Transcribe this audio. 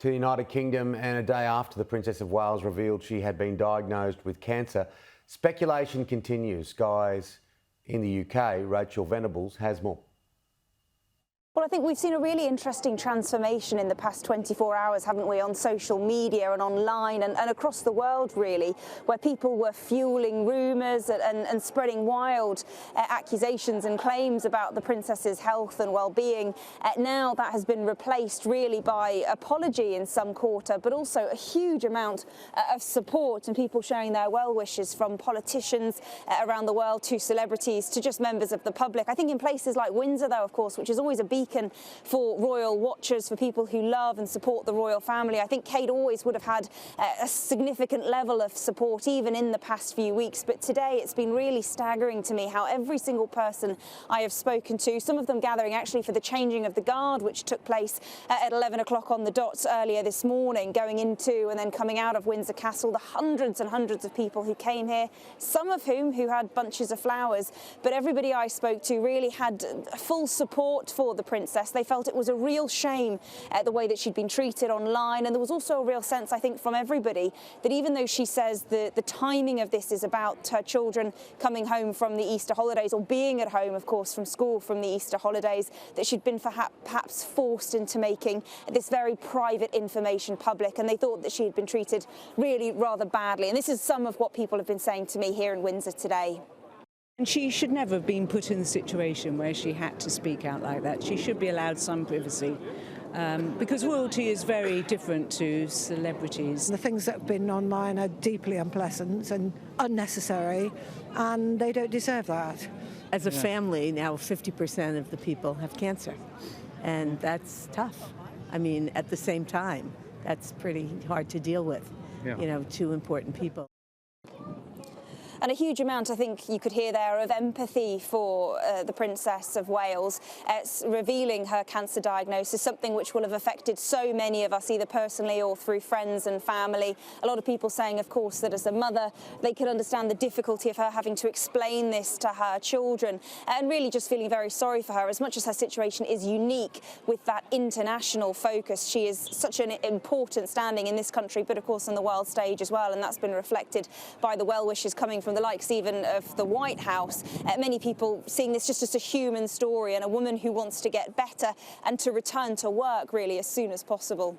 To the United Kingdom, and a day after the Princess of Wales revealed she had been diagnosed with cancer, speculation continues. Sky's in the UK, Rachael Venables has more. Well, I think we've seen a really interesting transformation in the past 24 hours, haven't we, on social media and online and across the world, really, where people were fueling rumours and spreading wild accusations and claims about the princess's health and well-being. Now that has been replaced really by apology in some quarter, but also a huge amount of support and people showing their well wishes from politicians around the world to celebrities to just members of the public. I think in places like Windsor, though, of course, which is always a beacon for royal watchers, for people who love and support the royal family. I think Kate always would have had a significant level of support even in the past few weeks, but today it's been really staggering to me how every single person I have spoken to, some of them gathering actually for the changing of the guard, which took place at 11 o'clock on the dot earlier this morning, going into and then coming out of Windsor Castle, the hundreds and hundreds of people who came here, some of whom who had bunches of flowers, but everybody I spoke to really had full support for the princess. They felt it was a real shame the way that she'd been treated online, and there was also a real sense, I think, from everybody that even though she says the timing of this is about her children coming home from the Easter holidays, or being at home, of course, from school from the Easter holidays, that she'd been perhaps forced into making this very private information public, and they thought that she had been treated really rather badly. And this is some of what people have been saying to me here in Windsor today. And she should never have been put in the situation where she had to speak out like that. She should be allowed some privacy, because royalty is very different to celebrities. The things that have been online are deeply unpleasant and unnecessary, and they don't deserve that. As a family, now 50% of the people have cancer, and that's tough. I mean, at the same time, that's pretty hard to deal with, you know, two important people. And a huge amount, I think you could hear there, of empathy for the Princess of Wales, revealing her cancer diagnosis, something which will have affected so many of us, either personally or through friends and family. A lot of people saying, of course, that as a mother, they could understand the difficulty of her having to explain this to her children, and really just feeling very sorry for her. As much as her situation is unique with that international focus, she is such an important standing in this country, but of course on the world stage as well, and that's been reflected by the well wishes coming from the likes even of the White House. Many people seeing this just as a human story and a woman who wants to get better and to return to work really as soon as possible.